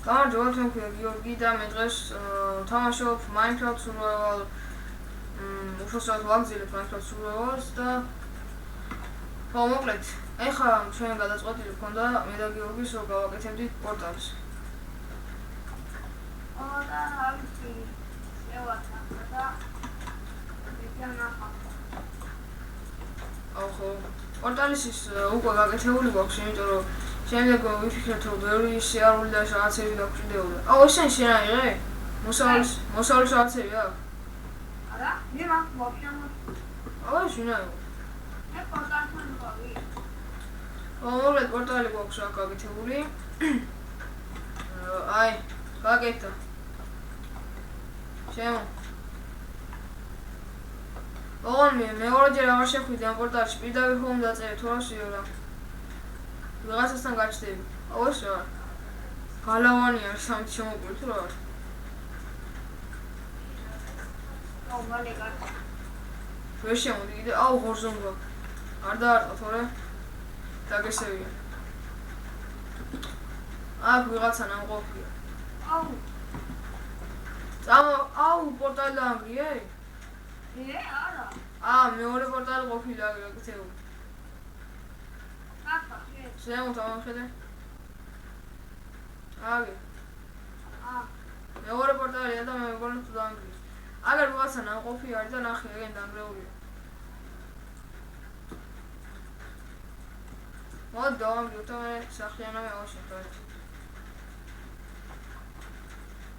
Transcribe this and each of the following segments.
გამარჯობა, თქვენ ქვია გიორგი და მე დღეს თამაშობ Minecraft Survival. უბრალოდ ვაგზავნებ Minecraft Survival-ს და მოკლედ, ეხლა ჩვენ გადაწყვეტილი ვქონდა მე და გიორგის რომ გავაკეთებდით პორტალს. და ავიცი შევატანხა და ვიგანახა. ხო, პორტალის ის უკვე გაკეთებული გვაქვს, იმიტომ რომ შემდეგ ვიფიქრეთ რომ ბევრი შეარული და რაღაცები გაგვჭირდებოდა. ესენი შენ აიღე? მოსავლის რაღაცები აქვს? არა, მე მაგ ვაფშე შენ აიღე? მე პორტალთან ვიყავი. მოკლედ პორტალი გვაქვს აქ გაკეთებული. აი, გაკეთდა. შემო. მეორეჯერ აღარ შეხვიდე ამ პორტალში, პირდაპირ ხომ დაწერე თუ რა შეარა. ვიღაცასთან გაჩნდები. ეს რა? გალავანი არის სამით შემოგვიყვი თუ რა არის? მალე გაჩ. ვერ შემოდი კიდე. ღორზომი გვაქვს. არ დაარტყა თორე. დაგესევია. აქ ვიღაცა ნამყოფია. პორტალი დაანგრიე? არა. მეორე პორტალი ყოფილა გაკეთებული. ზემოთ ამხედე. მეორე პორტალია და მე მგონი თუ დაანგრიეს. აგერ ვიღაცა ნამყოფი არის და ნახე, ეგენ დაანგრეულია. მოდი დავანგრიოთ და მე სახლიანავე ავაშენოთ.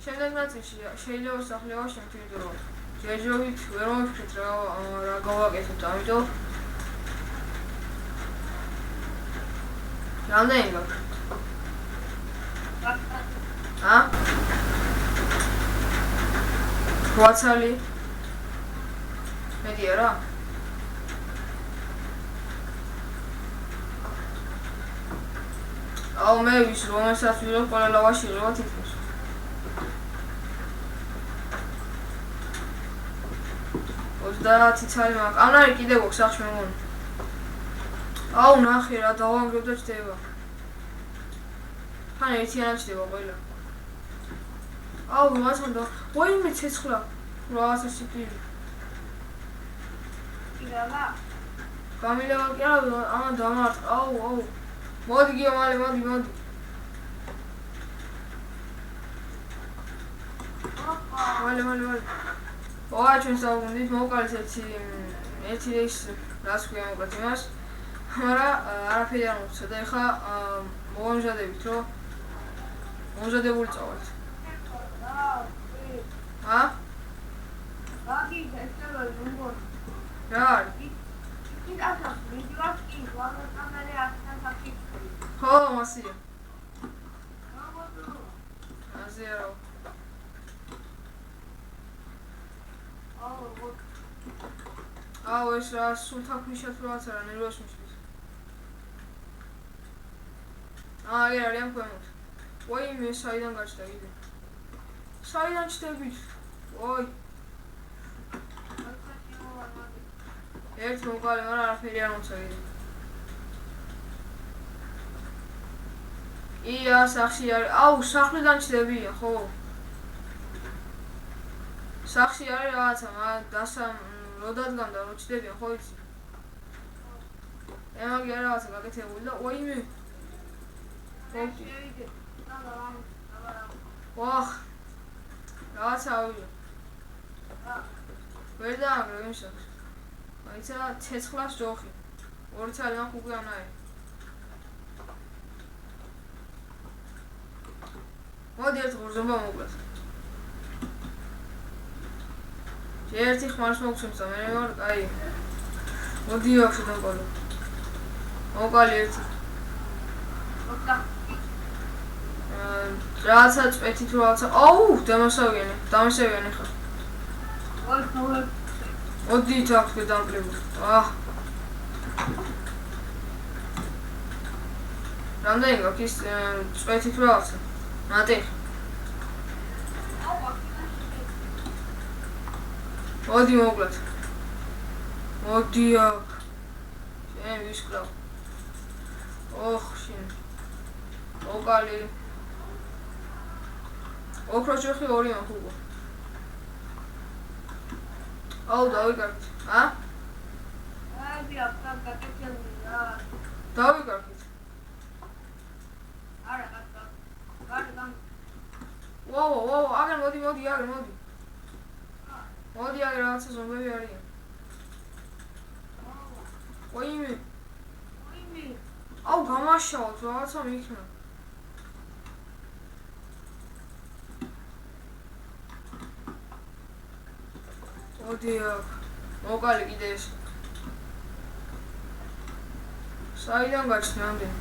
შემდეგ ნაწილში შეიძლება სახლი ავაშენოთ, იმიტომ რომ ჯერჯერობით ვერ მოვიფიქრეთ რა გავაკეთოთ, ამიტომ რამდენი გაქვს? ვაცალი? მეტია რა? მე ვის რომელსაც ვიღებ ყველა ლავაში იღება თითქმის. და ციცარი მაქვს. ამნარი კიდე გვაქვს სახში მე მგონი. ნახე რა დავანგრევ და ჩდება. ხან ერთიანად ჩდება ყველა. ვიღაცამ და ვაიმე ცეცხლა. რაღაცა სიკვდილი. ირალა. გამილება კი არა, ამან დამარტყა. მოდი გიო მალე მოდი. მალე. ჩვენ საუბრობთ მოვყალეთ ერთი ის რას ქვია მოკლედ იმას. მაგრამ არაფერი არ მოვცე და ეხლა მოვამზადებით რომ მომზადებული წავალთ. რაგი ესევა ნუმბო. რა არის? იქაცა ვიდეოს კი ვაგონამდე ასთან საფიქრი. ხო, მასია. ასია. ეს რა სულ თაქმიშად რაღაცა რა ნერვოს მისვლის. ეგ არიან ქვემოთ. მე საიდან გაჩნდა კიდე? საიდან ჩდებით? ერთ მოვყალე, მაგრამ არაფერი არ მომცა კიდე. სახლში არის. სახლიდან ჩდებია, ხო? სახლში არის რაღაცა, მაგრამ რო დადგამდა, რო ჩდებიან, ხო იცი? მაგი არის რაღაცა გაკეთებული და რაღაცა ავიდა. ვერ დაანგრევ იმ სახლს. იცი რა, ცეცხლას ჯოხი. ორი ცალი მაქვს უკვე ამნაირი. მოდი ერთ ღორზომბა მოკლათ. ერთი ხმარს მოგცემს და მე მოდი აქ შედამყოლო. მოვყალი ერთი. რაღაცა წვეთი თუ რაღაცა. დამასავიანე ხარ. მოდი აქ შედამყლებო. რამდენი გაქვს ის წვეთი თუ რაღაცა? ნატეხი. მოდი მოკლათ. მოდი აქ. შენ ვისკრავ. შენ. მოვყალი. ოქროს ჭეხი 2 მაქვს უკვე. აუ დავიკარგეთ. აი აბა გაკეთებული რა. დავიკარგეთ. არა გაკეთე. გაკეთე. ვაუ, აგერ მოდი. მოდი აგერ რაღაცა ზომბები არიან. ვაიმე. აუ გამაშავოთ რაღაცა მიქნა. მოდი აქ. მოკალი კიდე ეს. საიდან გაჩნდა ამდენი?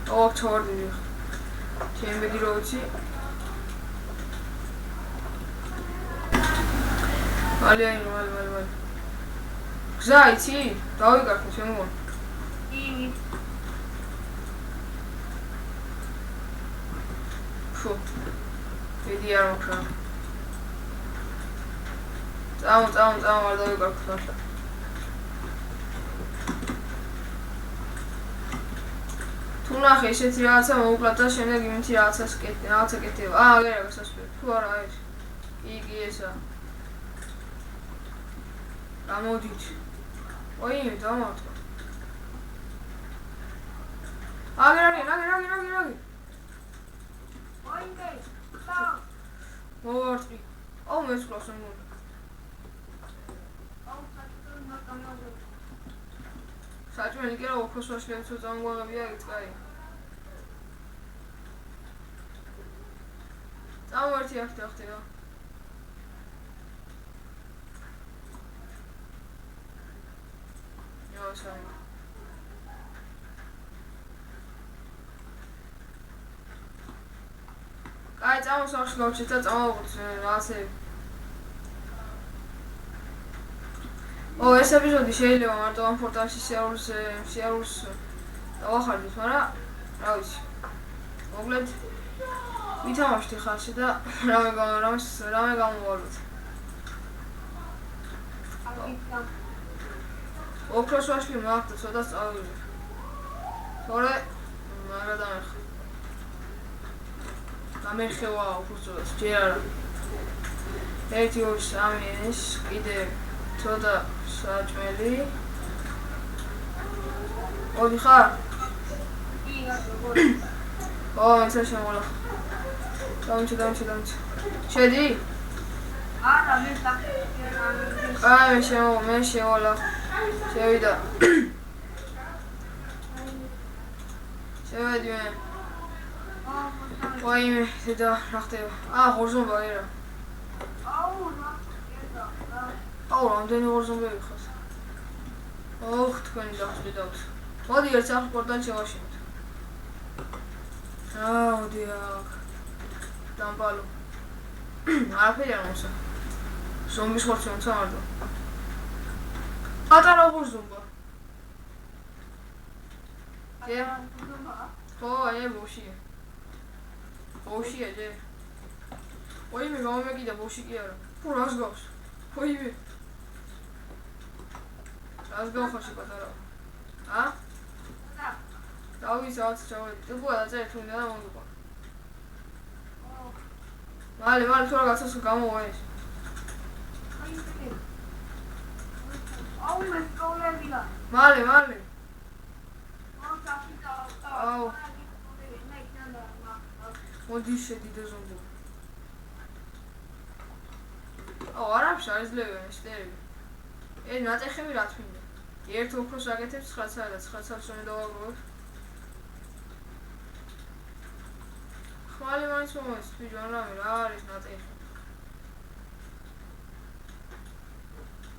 აუ აქ ჩავარდები. ჩემბედი რო ვიცი. მალე. გზა იცი? დავიკარგე ჩემ მგონი. ფუ. დიდი არ მოხდა. წამო არ დავიკარგე ხალხა. თუ ნახე ესეთი რაღაცა მოუკლათ და შემდეგ იმითი რაღაცა კეთდება. აგერა გასასვლელი. თუ არა ეს. კი ესა. გამოდით. ოი, დამარტყა. აგერ. ოინდე. სა. მოვარტყი. აუ მეცხრას მგონი. აუ საჭმელი მაგამაზე. საჭმელი კი რა ოქროს ვაშლებს უწამგვაღებია იწკაი. წამოვერთი აქ ხდება. Awesome. Guys, I was actually going to touch all of it. Oh, this episode is really long. I don't want to see Seattle's. Oh, hard to find. Right. Oglet. We tell us to have it. Ramagan world. ოქროს ვაშლი მაგდა ცოტა სწავლილი. თორე არა დამეხა. დამეხევა ოქროს ჯერ არა. 1 2 3 ეს კიდე ცოტა საჭმელი. ოდი ხარ? კი, გაგო. მეცა შემოლა. დამჩი. შედი? არა, მე აი, მე შევალა. შევიდა. შევედი მე. ვაიმე, და რა ხდება? ღორზომბა ერა. აუ, რამდენი ღორზომბები ხარ? ოხ, თქვენი დახჭიდავთ. მოდი ერთ სახს პორტალში შევაშინოთ. მოდი აქ. დამბალო. არაფერი არ მოსა. ზომბის ხორცი უნდა მარტო. პატარა ღორზომბა. ხო, ბოშია. ბოშია ჯე. ოიმე გამომეკიდა ბოში კი არა. ფუ რას გავს? ოიმე. რას გავხარში პატარა? დავიცავთ ჩავედი. თუ გადაწერ თუ უნდა მომიყვა. მალე თუ რა გაცოს გამოვა ეს. აუ მე სკოლებია. მალე. აუ. მოდი შედიდე ზომბო. აუ არაფერს არ იძლევიან ეს ტერები. ნატეხები რა თქმა. ერთ ოქროს აკეთებს 9 და 9 საწონი დავაგროვებ. ხმალი მაინც მომეს თვითონ რამე რა არის ნატეხი.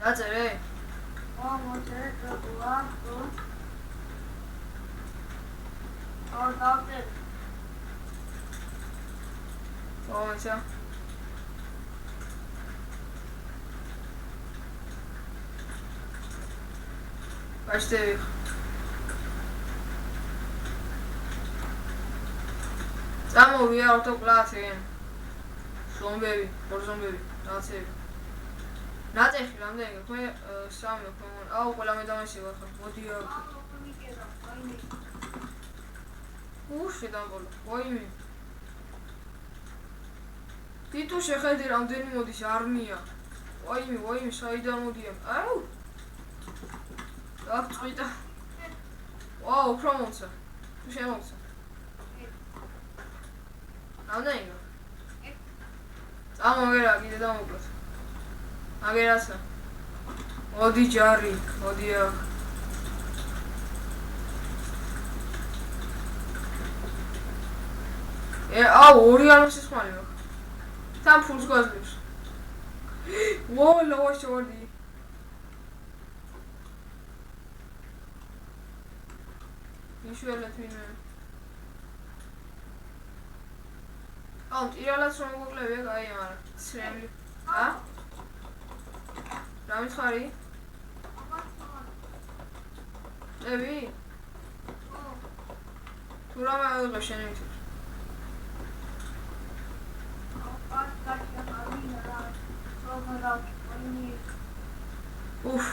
დაწერე? მოწერე პროგრამო. დავწერე. მოიცა. Başlayalım. Tamam, we are top class again. Zombie, or zombie. That's it. Not actually, I'm doing it. Some of them. Oh, well, I'm doing it. What do you have? Oh, shit, I'm going. What do you mean? თითო შეხედე რამდენი მოდის არმია. ვაიმე, საიდან მოდიან? აუ. დაგწვიტა. ვაუ, უფრო მომცა. თუ შემომცა. რამდენია? წამოგერა კიდე დამოკლოთ. აგერაცა. მოდი ჯარი, მოდი აქ. აუ, 2 ალმასის ხმალი მაქვს. თან ფულს გვაძლევს. ვაუ, ლავაში ვარდი. მიშველეთ ვინმე. აუ, ტირალაც რომ მოკლევია, კაი, მაგრამ ცრემლი. ა? რა მითხარი? ლევი? თუ რამე აღიღო შენი მითხრ. უფ.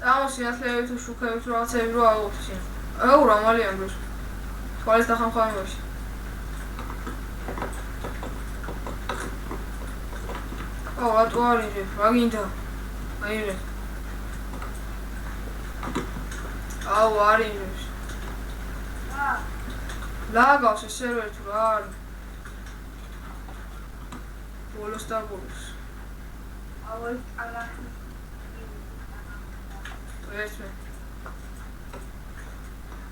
წამოსინათლევი თუ შუქები თუ რაღაცები რო აღიღოთ შენ. აუ, რა მალია მგროს. თვალის დახამხამებაში. აუ, რატო არიღე? რა გინდა? აიღე. აუ, არიღებს. ლაგავს ეს სერვერი თუ რა არის? ბოლოს დაბოლოს. აუ, ეს ალახი. ერთმე.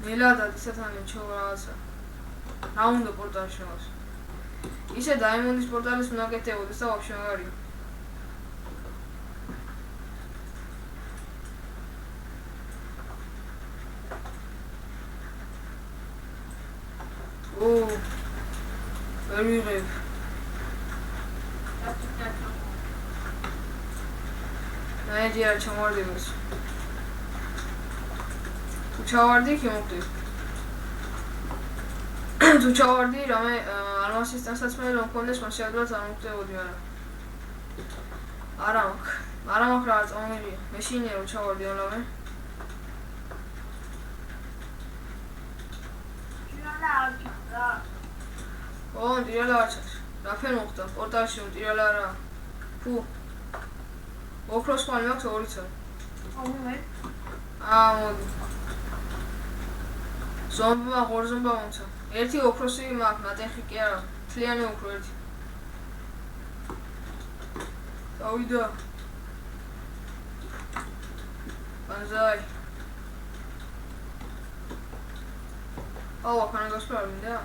ნელადა ისეთანი ჩოვაცა. რა უნდა პორტალში შევას? ისე დაიმონდის პორტალის უნაკეთებოდეს და ვაფშე მაგარია. ვერ ვიღებ. ნაიჯი არ ჩამოვარდებას. თუ ჩავარდი, კი მოკვდი. თუ ჩავარდი, რამე ალმასის დასაცმელი რომ მქონდეს, მაშინ ადვილად არ მოკვდებოდი, მაგრამ არა მაქვს რა წამომიღია. მეშინია რომ ჩავარდი რამე. ო, ტირალა არ ჩანს. რაფერ მოხდა? პორტალში რომ ტირალა არა. ფუ. ოქროს ხმალი მაქვს 2 წელი. მოდი. ზომბა ღორზომბა მომცა. ერთი ოქროსი მაქვს, ნატეხი კი არა. თლიანი ოქრო ერთი. დავიდა. ბანზაი. აუ, ახლა გასწრაფი მინდა.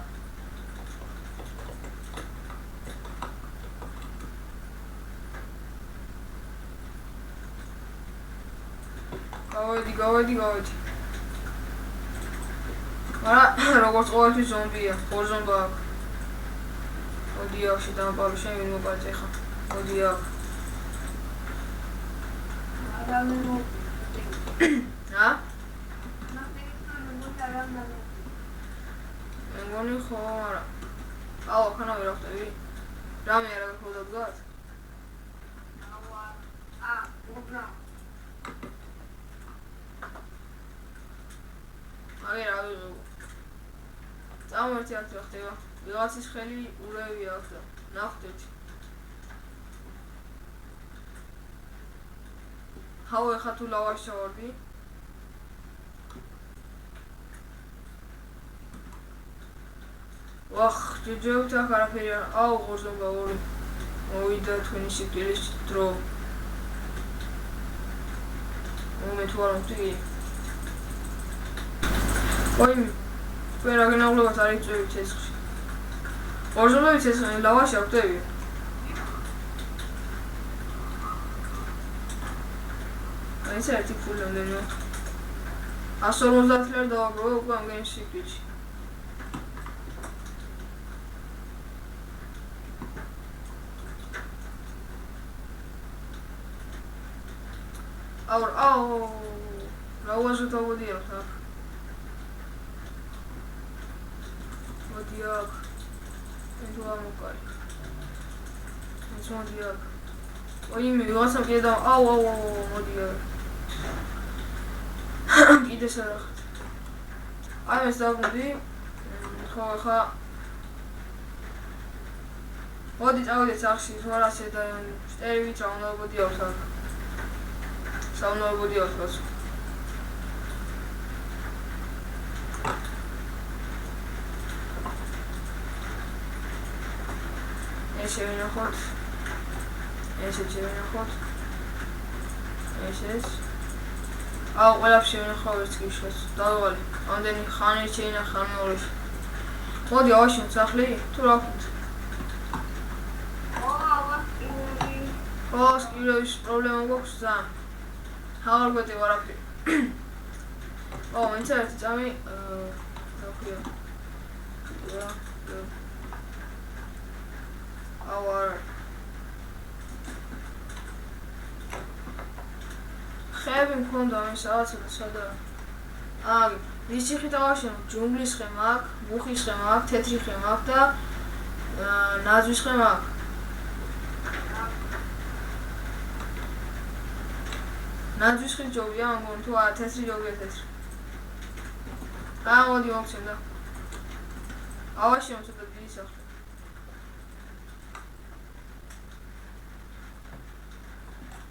გავედი. მაგრამ როგორც ყოველთვის ზომბია, ხორზომბა აქვს. მოდი აქ შედამყარო შენ ვინ მოკარწე ხა. მოდი აქ. ა? მეგონი ხო, არა. აუ, ახლა ვერ ახტები. რამე არა გქონდა დგას? აგერ ავიღო. წამოვერთი აქ რა ხდება? ვიღაცის ხელი ურევი აქ და ნახდეთ. ჰაუ, ეხა თუ ლავაში ჩავარდი? ვახ, ჯეჯევთ აქ არაფერი არა. აუ, ღორზომბა 2. მოვიდა თქვენი სიკვდილის დრო. მე თუ არ მოვდი. ოიმ, ვერ აგენავლებათ არ იწვევით ცეცხლში. ღორზომბები ცეცხლში ლავაში აქვდები. ეს ერთი ფული ამდენია. 150 ლარი დავაგროვე უკვე ამგენი სიკვდილში. აუ, რა უაზროდ ავოდიათ აქ. მოდი აქ. ეს რა მოკარი. ეს მოდი აქ. ოიმე, ვიღაცამ კიდე და აუ, მოდი აქ. კიდე სარახეთ. აი ეს დავუდი. ხო, ხა. მოდი წავიდეთ სახში, თუ არა და შტერივით რა უნდა მოდიავს აქ. საუნდა მოდიავს ბას. შევინახოთ. ესე შევინახოთ. ესეც. აუ, ყველაფერს შევინახავ ერთ კიშოს. დავიღალე. ამდენი ხანი შეინახა მეურეში. მოდი ავაშენოთ სახლი, თუ რა ვქნით? სკივრების პრობლემა გვაქვს ძალიან. აღარ გვეტევა არაფერი. მეც ერთი წამი რა ქვია? აუ არა. ხეები მქონდა მე სადაც და სადაა. აი, რის ხით ავაშენოთ? ჯუნგლის ხე მაქვს, მუხის ხე მაქვს, თეთრი ხე მაქვს და ნაძვის ხე მაქვს. ნაძვის ხე ჯობია, მგონი თუ არა თეთრი ჯობია თეთრი. გამოდი მოგცემ და ავაშენოთ ცოტა დიდი სახლი.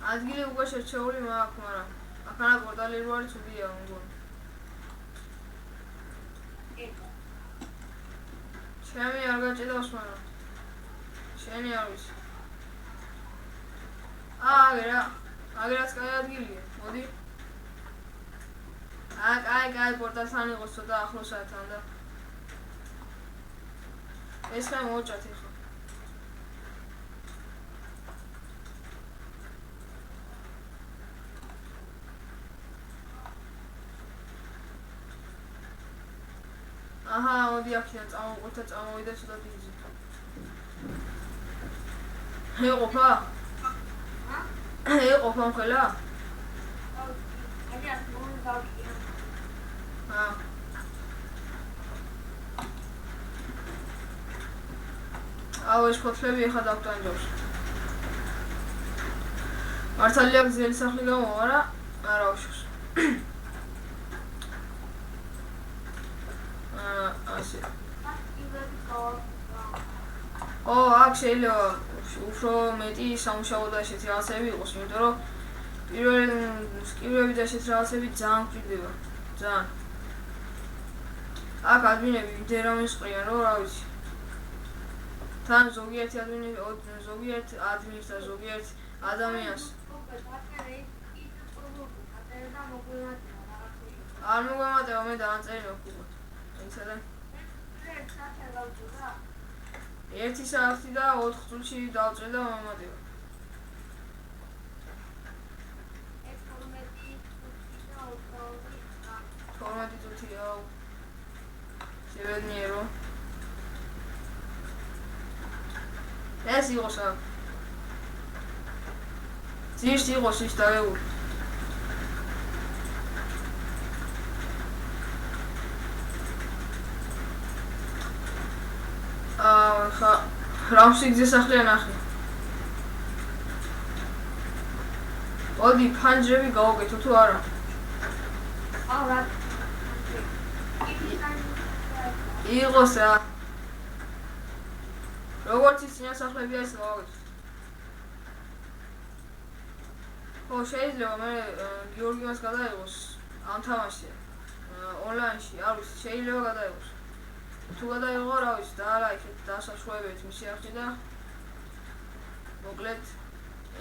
ადგილი უკვე შერჩეული მაქვს, მაგრამ აქანა პორტალი რო არის უდია მგონი. ჩემი არ გაჭედავს, მაგრამ შენი არ ვიცი. აგერაც კაი ადგილია, მოდი. კაი პორტალთან იყოს ცოტა ახლოსათან და ეს ხა მოვჭათ ეხლა. აჰა, მოდი აქედან წამოვიდა ცოტა დიდი. ეყოფა? ეყოფა მხელა? აუ, ეს ფოთლები ეხა დავტანჯავს. მართალია გზელი სახლი გამოვა რა? არა უშავს. ასე. აქ შეიძლება უფრო მეტი სამუშაო და ესეთი რაღაცები იყოს, იმიტომ რომ პირველ სკივრები და ესეთი რაღაცები ძალიან გვჭირდება. ძალიან. აქ ადმინები ვიდეომის ყრიან, რომ რა ვიცი. თან ზოგიერთ ადმინს და ზოგიერთ ადამიანს არ მოგვემატება, მე დავანწერი მოგკუბოთ. იცადე? ერთი საათი და 4 წუთში დავწერ და მომატება. 12 წუთი, აუ. შევედნიერო. ეს იყოს აქ. ძირში იყოს ის დაგებული. ხა რამსიგზე სახლია ნახე. მოდი ფანჯრები გავუკეთო თუ არა? აუ რა. იყოს რა. როგორც ის წინა სახლებია ეს გავუკეთო. შეიძლება მე გიორგიმას გადაიღოს ამ თამაში. ონლაინში, არ ვიცი, შეიძლება გადაიღოს. თუ გადაიღო რა ვიცი, დაალაიქეთ დასაშუალებით მისი არხი და მოკლედ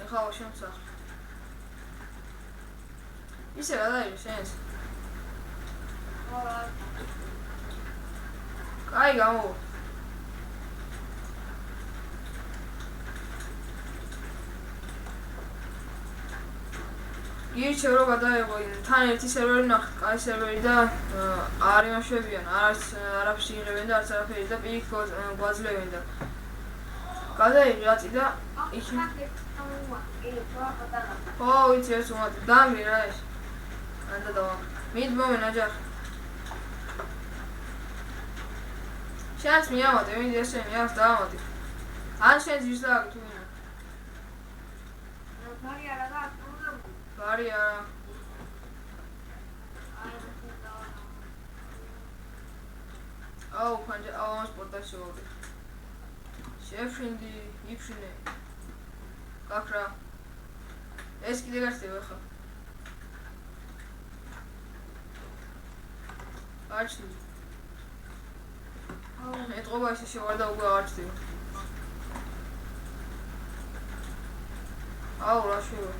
ეხლა ვაშენებ სახლი. ისე გადაიღე შენს. კაი გამოვა. ირჩევ რომ გადაიღო თან ერთი სერვერი ვნახეთ, კაი სერვერი და არ იმაშვებიან, არაფერს იღებენ და არც არაფერი და პირიქით გვაძლევენ და გადაიღე აწი და იქ ვიცი ეს უმატი, დამი რა ეს ანდა დავა მით მომენ აჯახი შენს მიამატე, მინდი ესენი ას დაამატე ან შენს ვის დააგე თუ ვინა ბარი არა აუ ამას პორტალში შევაგე შეფრინდი, იფრინე. გაქრა. ეს კიდე გასწევ ახლა. არჩი. ეთყობა ისე შევარ და უკვე არჩი. აუ რა შევა.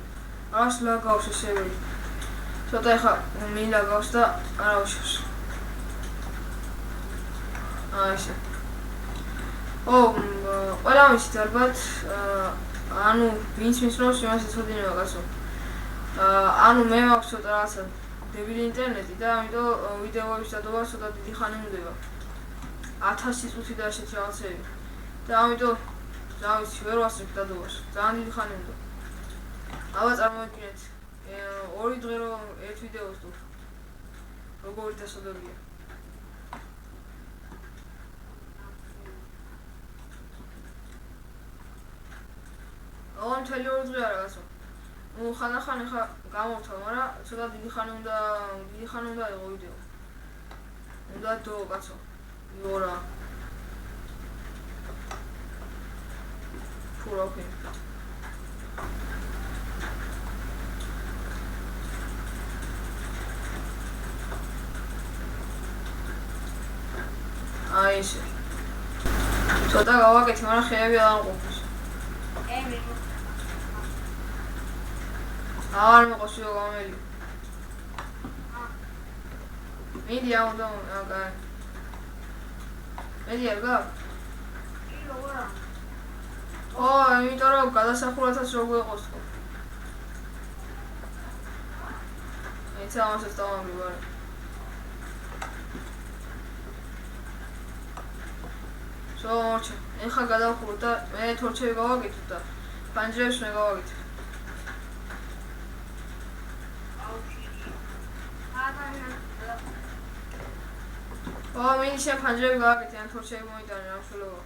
ას ლაგავს ესევე. ცოტა ახლა მილაგავს და არა უშავს. ესე. ყველა ვიცით ალბათ, ანუ ვინც როს იმას ეცოდინება კაცო. ანუ მე მაქვს ცოტა რაღაცა დებილი ინტერნეტი და ამიტომ ვიდეოების დადობა ცოტა დიდი ხანი უნდება. 1000 წუთი და ასეთი რაღაცები. და ამიტომ რა ვიცი, ვერ ვასწრებ დადობას. ძალიან დიდი ხანი უნდა. აბა წარმოვიდგინეთ, 2 დღე რომ ერთ ვიდეოს თუ როგორი დასადებია. მთელი 2 დღე არა კაცო. ხანახან ხა გამოვთავ, მაგრამ ცოტა დიდი ხანი უნდა იყო ვიდეო. უნდა დო კაცო. იორა. ფუროფი. აი ესე. ცოტა გავაკეთე, მაგრამ ხეები არ ამყოფს. არ მოყოსიო გამელი. მიდი აუნდა აგა. მიდი აგა. იმიტომ რომ გადასახურათაც რო გვეყოს თქო. ეცა ამასაც დავამბივარ. მორჩა, ეხლა გადავხუროთ და მე თორჩები გავაკეთებ და ფანჯრებს მე გავაკეთებ. მინი შენ ფანჯრები გავაკეთე, ან თორჩები მოიტანე, რა მშველობა.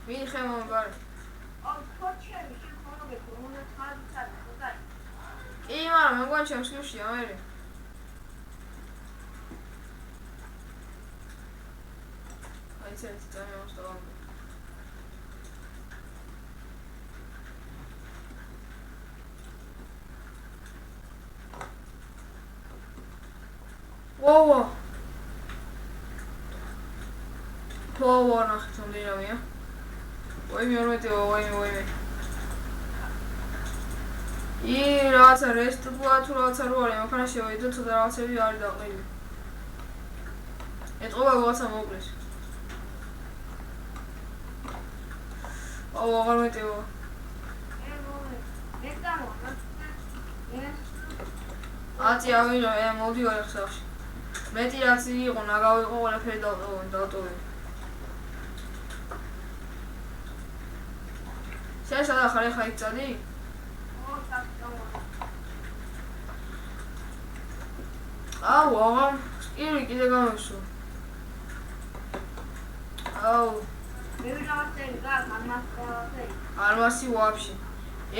მინი ხე მომბარე. თორჩები შენ ხონოგეთო, უნდა ხარიცად, ხოთარი. კი, მაგრამ მე მგონი ჩემს გიფშია, მერე. აი ცერცი წამევას და ვამბე. ვოვა. ვოვა, ნახეთ მომდინავია. ვაიმე 12, ვაიმე. რაღაცა რესტურა თუ რაღაცა რო არის, მაგრამ შევიდო ცოტა რაღაცები არის დაყრილი. ეთყობა რაღაცა მოკლეს. აღარ მეტევა. აწი ავიღე, მოვდივარ ხსავში. მეტი რაც იყო, ნაგავიყო, ყველაფერი დავტოვე. შენ სადა ხარ ხა იქ წადი? აუ, აღარ კიდე გამოსო. აუ. მე ვიღავსები გაკ, ამასწავლებელი. არმასი ვაფშე.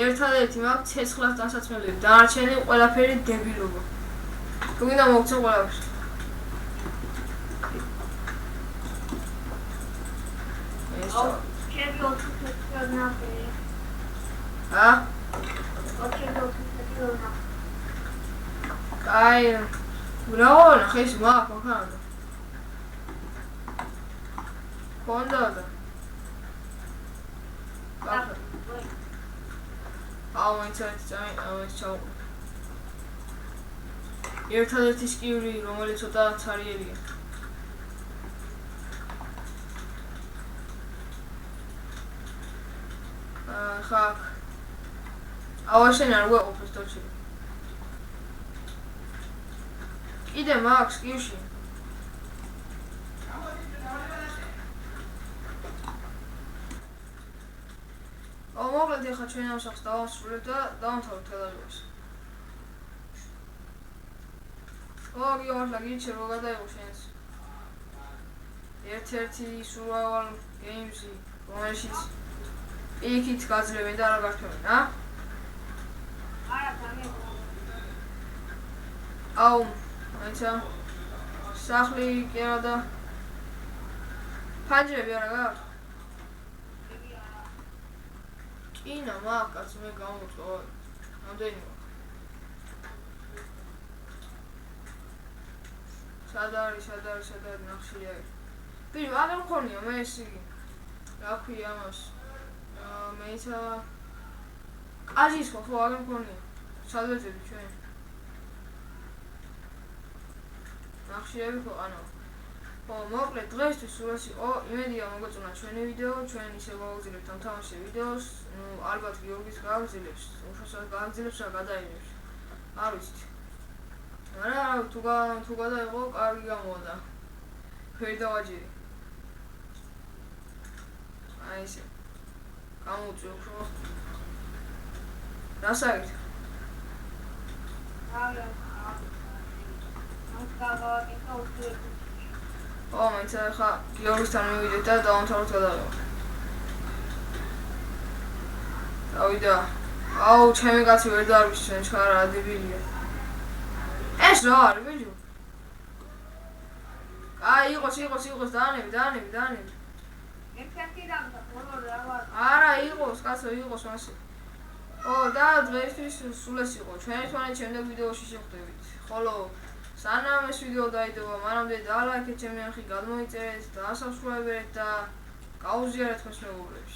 ერთადერთი მაქვს ცეცხლას დასაცმელები. დანარჩენი ყველაფერი დებილობა. თუ გინდა მოგცე ყველაფერს. აუ, ჩემი 24 ნაფერი. აი, ბრავა, ხეს მაქვს. კონდა და. აუ, მაინც ჩაუ. ერთადერთი სკიული, რომელიც ცოტა ცარიელია. ხა ავაშენ არ გვეყოფს თორჩი. კიდე მაქვს კივში. მოკლედ ახლა ჩვენ ამ სახს დავასრულებთ და დავამთავრებთ გადაღებას. გიორლა გიჩერ რო გადაიღო შენს. ერთ-ერთი survival games-ი, რომელშიც იქით გაძლევენ და არა გართმევენ, არა, დამეღო. აუ, აიცა. სახლი კი არა და ფანჯრები არა გაქვს? ჭინა მაგ კაც მე გამოწვა. რამდენი მაქვს? სად არის ნახშირია. პირ აღარ მქონია მე ეს იგი. რა ქვია ამას? მეცა ყაჟის ხო აღარ მქონია. სად ვეძები ჩვენ? ნახშირები ხო ანუ. ხო, მოკლედ დღესთვის სულაც იყო. იმედია მოგეწონა ჩვენი ვიდეო, ჩვენ ისე გავაგზავნებთ ამ თამაშის ვიდეოს. ნუ ალბათ გიორგის გააგზავნებს, უბრალოდ გააგზავნებს რა გადაიღებს. არ ვიცით. მაგრამ თუ გადაიღო, კარგი გამოდა. ვერ დავაჯერი. აი ესე. გამოუწვევ ხო? რა საერთოდ? ო, მეცა ხა გიორგისთან მივიდეთ და დავამთავროთ გადავიღო. დავიდა. აუ, ჩემი კაცი ვერ დაარბის ჩვენ ჩქარა დებილია. ეს რა არის ბიჭო? აი, იყოს, დაანები. ერთ-ერთი დამდა, ბოლო რა ვარ. არა, იყოს, კაცო, იყოს მასე. ო, და დღესთვის სულ ეს იყო. ჩვენ ერთმანეთს შემდეგ ვიდეოში შევხვდებით. ხოლო სანამ ეს ვიდეო დაიდება, მანამდე დალაიქეთ ჩემი არხი, გადმოიწერეთ, დაასაბსკრაიბერეთ და გაუზიარეთ ხმის მეგობრებს.